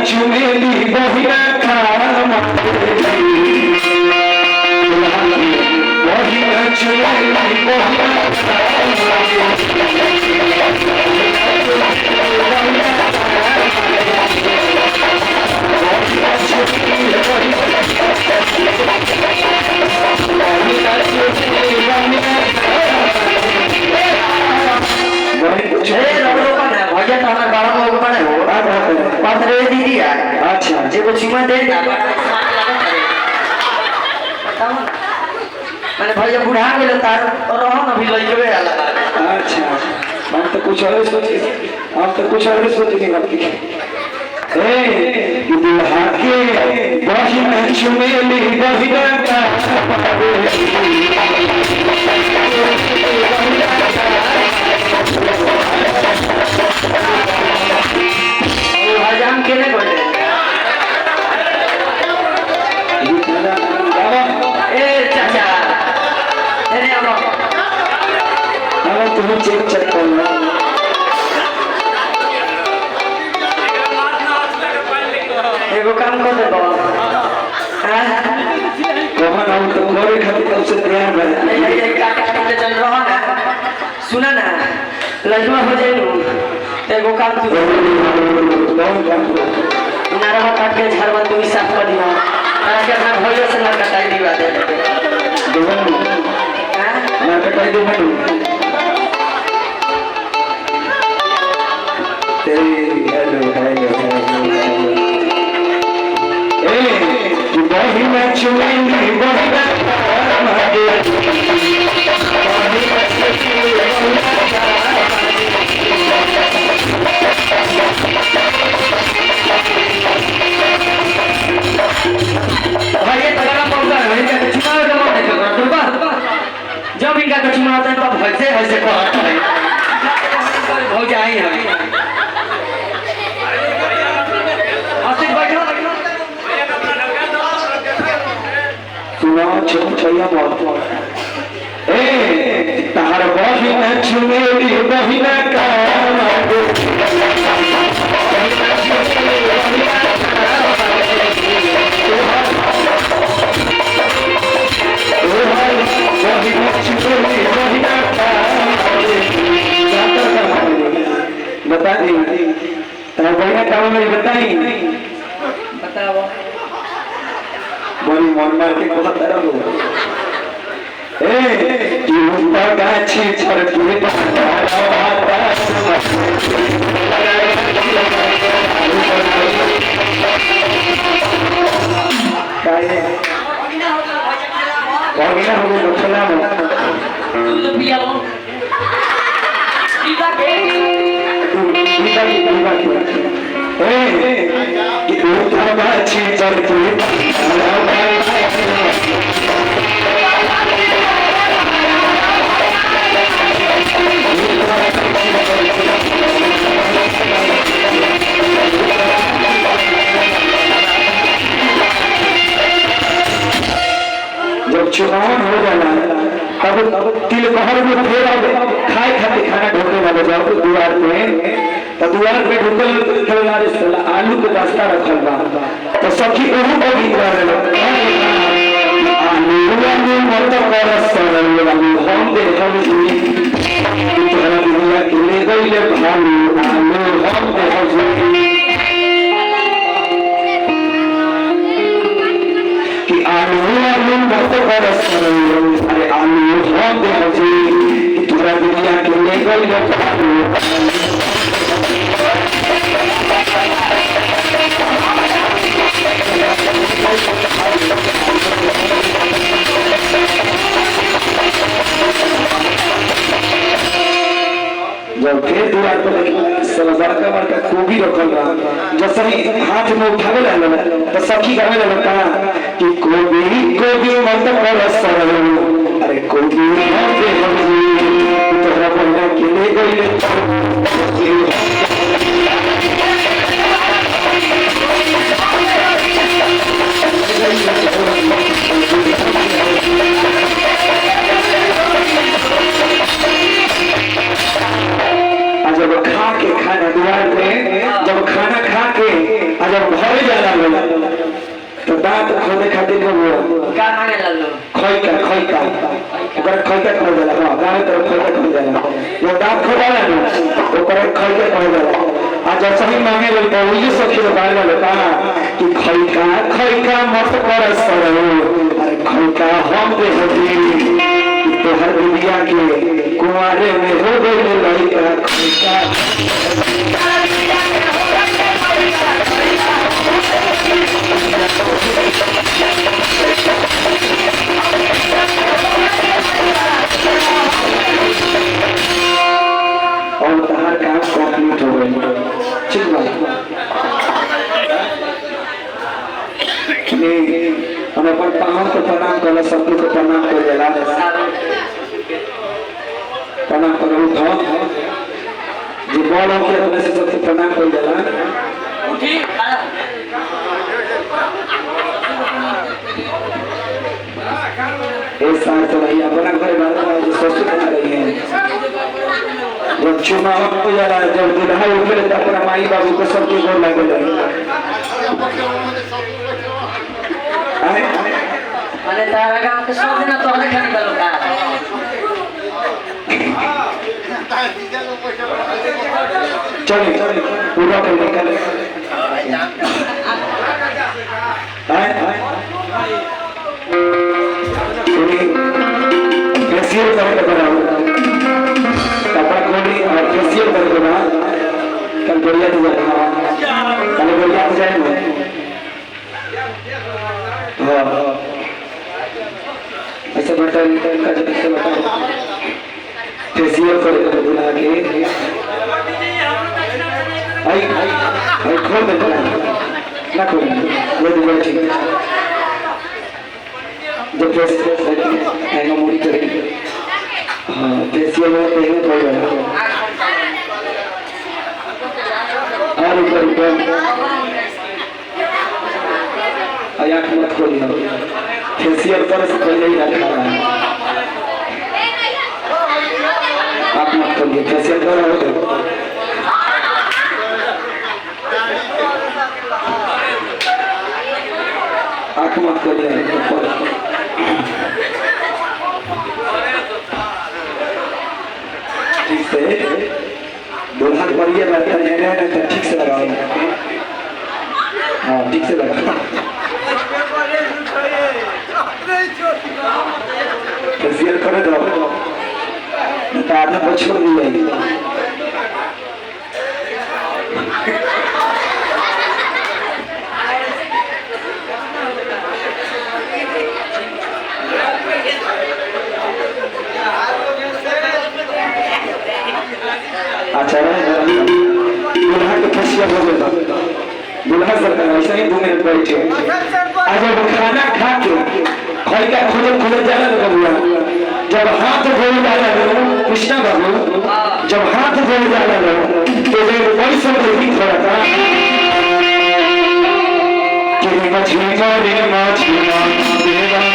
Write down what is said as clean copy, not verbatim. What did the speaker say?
चुमेली बहिना काम बहिना चुमेली बहिना दीदी अच्छा एगो चुमा दे मैंने भैया बुढ़ा गेल तार रहो ना भी लइकबे आला अच्छा हम तो कुछ और सोचे के बात की ए दुल्हा के बहिना चुमेली बहिना का हजाम केने बोले ए चाचा अरे आओ तुम चेक करना एगो काम कर दे बाबा हां कहां ना तो मोरे खातिर कब से तैयार है ये काटे काटे चल रहा ना सुना ना लजमा हो जाए एगो काम तू नारा काट के झाड़वा तू साफ कर दिया तारा के अपना भैया से ना कटाई दिवा दे हां ना कटाई दे मैं तेरी हेलो ए बहिना चुमेली बहिना जब इनका कचुमा होता है तो भैसे भैसे कहता है हो जाए सुना छैया मत ए तार बहिना चुमेली बहिना का बता दी तार बहिना का मेरी बताई बताओ बड़ी मन मार के बहुत तरह ए क्यों गाछी छड़ के बगिना हो गई बचला में तू पिया लो सीधा के ए क्यों गाछी छड़ के जब चुनाव हो जाना तब तिलकहर में फेर खाए खाते खाना ढोके वाले जाओ तो दुआर पे तो दुआर पे ढुकल खेलना आलू के रास्ता रखल बा तो सखी ओहू को गीत गा रहे आलू आलू मत कर सरल आलू हम देखल जुई तोहरा दुनिया के ले गइले भालू आलू हम देखल जुई कि आलू आलू मत कर सरल अरे आलू हम देखल जुई तोहरा दुनिया के ले गइले भालू जब फिर दुआर पर बड़का बड़का कोबी रखल बा जैसे ही हाथ में उठावे लगा तो सखी गावे लगा कि कोबी कोबी मत कर सरल अरे कोबी मत कर तोहरा बहिना के ले गइले जब खा के खाना दुआर में जब खाना खा के जब दांत खोले खातिर वो का मांगे लल्लो खैका ओकर खैका कह देला हां गांव तरफ खैका कह देला वो दांत खोला ना ओकर खैका कह देला आ जब सही मांगे ले तो ये सखी बाहर वाला कहा कि खैका मत कर सरो अरे खैका हम पे होती तो हर दुनिया के कुंवारे में हो गई लड़का खैका और तहार काम कंप्लीट हो गई ठीक बा हम अपन पावन को प्रणाम करला सबको को प्रणाम कर देला प्रणाम करू तो जो बड़ हो के अपने से सबको प्रणाम कर देला उठी एक साल तो नहीं अपना घर वाला जो ससुर बना रही है जब चुनाव हो जा रहा है जब दुल्हा उठे तो अपना माई बाबू को सबके गोर लगे माने तारा गांव के सब दिन तो खाली गलो का चलिए पूरा कर निकल फेशियल करके बनाओ कपड़ा खोली और फेशियल करके बना कल बढ़िया कल बढ़िया हो जाए हाँ ऐसे बटन का जब से बटन फेशियल करके बुला के आई खोल दे ना खोल ले दे ठीक जब फेशियल हैंगा मुड़ी करेंगे हाँ फेशियल में पहले खोल देना और ऊपर आँख मत खोलिए फेशियल पर से पहले ही रखा है आँख मत खोलिए फेशियल कर हो आँख मत खोलिए ठीक से दुल्हा पर ये बैठा है तो ठीक से लगाओ हाँ ठीक से लगाओ फेशियल करे दो तो आधा पर छोड़ दी अच्छा दुल्हा के फेशियल हो गया दुल्हा सरकार ऐसे ही 2 मिनट बैठे आज जब खाना खा के खैका खोले जाना लगा जब हाथ धोए जाना कृष्णा बाबू जब हाथ धोए जाना तो वही सब देखी थोड़ा था कि मछली मारे मछली